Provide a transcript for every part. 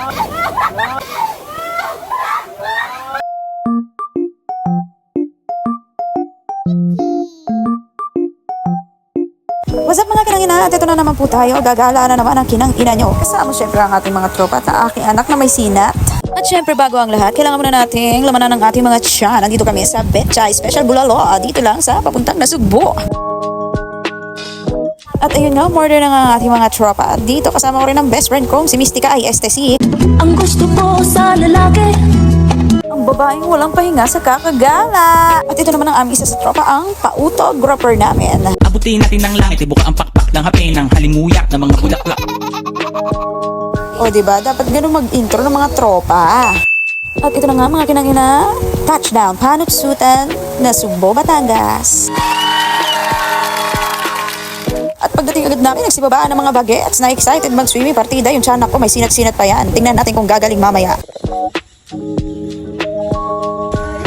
What's up mga kinangina? At ito na naman po tayo. Gagala na naman ang kinangina nyo. Kasama syempre ang ating mga tropa at ang aking anak na may sinat. At syempre bago ang lahat, kailangan muna nating lamanan ng ating mga tiyan. Nandito kami sa Betchay Special Bulalo. Dito lang sa papuntang Nasugbo. At ayun nga, murder na nga ang ating mga tropa. At dito kasama ko rin ang best friend kong si Mystica ay STC. Ang gusto ko sa lalaki, Ang babaeng walang pahinga sa kakagala. At ito naman ang aming isa sa tropa, ang pa-autographer namin. Abutin natin ng langit, ibuka ang pakpak ng hapin ng halimuyak ng mga bulaklak. O diba, dapat ganun mag-intro ng mga tropa. At ito na nga mga kinangina, touchdown, Panutsutan, Nasugbo, Batangas. At pagdating agad namin, nagsibabaan ng mga bagets na excited mag-swimming partida. Yung tiyanak ko, may sinat-sinat pa yan. Tingnan natin kung gagaling mamaya.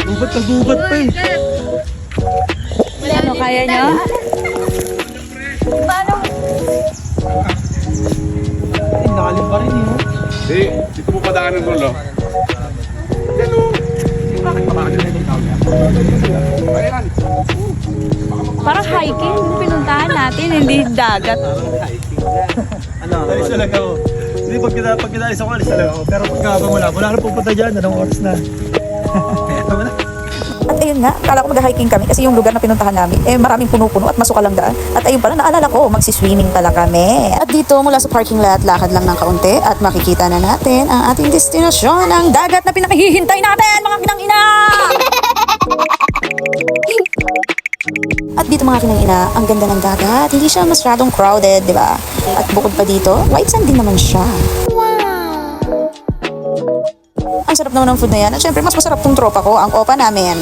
Gubat na gubat pa eh. ano kaya nyo? Ay, nakalim pa rin eh. Di, dito mo padaanan doon, lo. Yan, o. Bakit pamakagin na yung tao niya? Ayan. Parang hiking, pinuntahan natin, hindi dagat. Ano? Alis na lang ako. Hindi, pag kinalis ako, alis na lang ako. Pero pag wala na pupunta dyan. Anong oras na? Wala. At ayun nga, kala ko mag-hiking kami kasi yung lugar na pinuntahan namin, maraming puno-puno at masuka lang daan. At ayun pala, naalala ko, magsiswimming pala kami. At dito, mula sa parking lot, lakad lang ng kaunti at makikita na natin ang ating destinasyon, ang dagat na pinakahihintay natin, mga kinangina! At dito mga kinangina, ang ganda ng dagat, hindi siya masyadong crowded, di ba? At bukod pa dito, white sand din naman siya. Ang sarap naman ng food na yan. At syempre, mas masarap tong tropa ko, ang opa namin.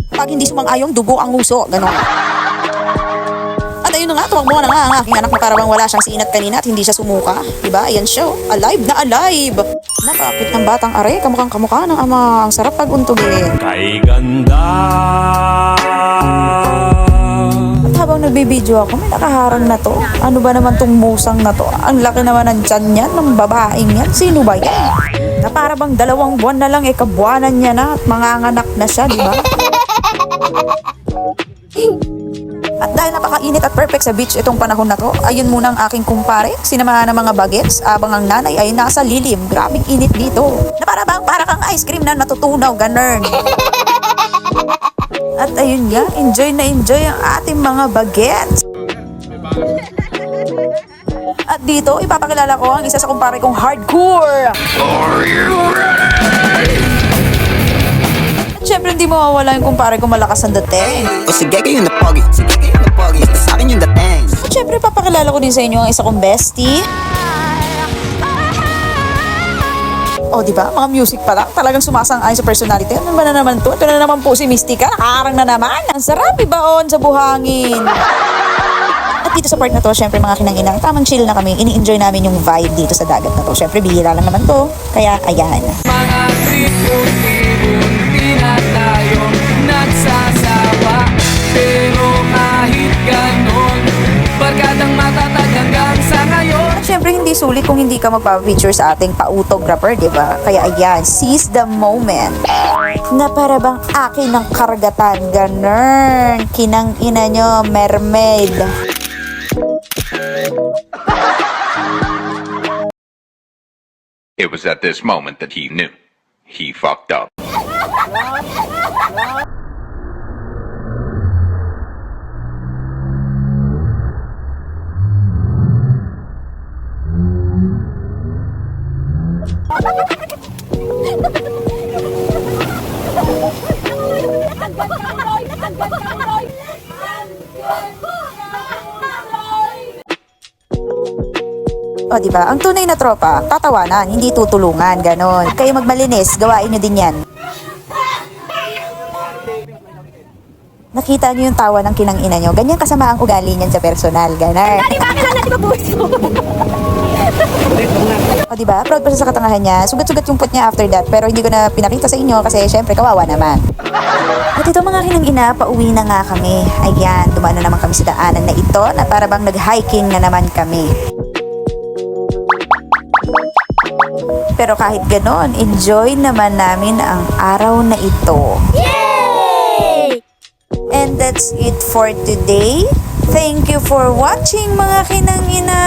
Pag hindi sumang-ayong, dugo ang nguso. Ganon. At ayun na nga, tumakbo na nga ang aking anak na parang wala siyang sinat kanina at hindi siya sumuka. Diba? Ayan siya. Alive na alive. Napakapit ng batang are. Kamukhang kamukha ng ama. Ang sarap pag-untugin. Kay ganda. Habang nagbibideo ako, may nakaharang na to. Ano ba naman tong musang na to? Ang laki naman ng tiyan niyan, ng babaeng yan. Sino ba yan? Na para bang 2 buwan na lang, kabuwanan niya na at manganganak na siya, di ba? At dahil napakainit at perfect sa beach itong panahon na to, ayun muna ang aking kumpare, sinamahan ng mga bagets, abang ang nanay ay nasa lilim. Grabing init dito. Na para kang ice cream na natutunaw, ganun. At ayun nga, enjoy na enjoy ang ating mga bagets. At dito, ipapakilala ko ang isa sa kumpare kong hardcore. At syempre, hindi mawawala yung kumpare kong malakas ang dating. O sige kayo na pogi, basta sa akin yung dating. At syempre, papakilala ko din sa inyo ang isa kong bestie. O, di ba? Mga music pa lang. Talagang sumasang-ayon sa personality. Ano ba na naman to? Ito na naman po si Mystica. Nakaharang na naman. Ang sarap ibaon sa buhangin. At dito sa part na to, syempre mga kinangina, tamang chill na kami. Ini-enjoy namin yung vibe dito sa dagat na to. Syempre, bihira lang naman to. Kaya, ayan. Mga tripon-tripon, di na tayo nagsasawa. Pero kahit ganon, barkadang matatag hanggang sa ngayon. At syempre, hindi sulit kung hindi ka magpapicture sa ating pa-autographer, di ba? Kaya ayan, seize the moment. Na para bang akin ng karagatan, ganun. Kinang-ina nyo, mermaid. It was at this moment that he knew. He fucked up. O, di ba? Ang tunay na tropa, tatawanan, hindi tutulungan, ganon. Kayo magmalinis, gawain nyo din yan. Nakita nyo yung tawa ng kinang ina nyo. Ganyan kasama ang ugali niyan sa personal, ganon. O diba? Proud pa siya sa katangahan niya. Sugat-sugat yung puwet niya after that. Pero hindi ko na pinakita sa inyo kasi syempre kawawa naman. At ito mga kinang ina, pauwi na nga kami. Ayan, dumaan na naman kami sa daanan na ito na para bang nag-hiking na naman kami. Pero kahit ganon, enjoy naman namin ang araw na ito. Yay! And that's it for today. Thank you for watching mga kinang ina.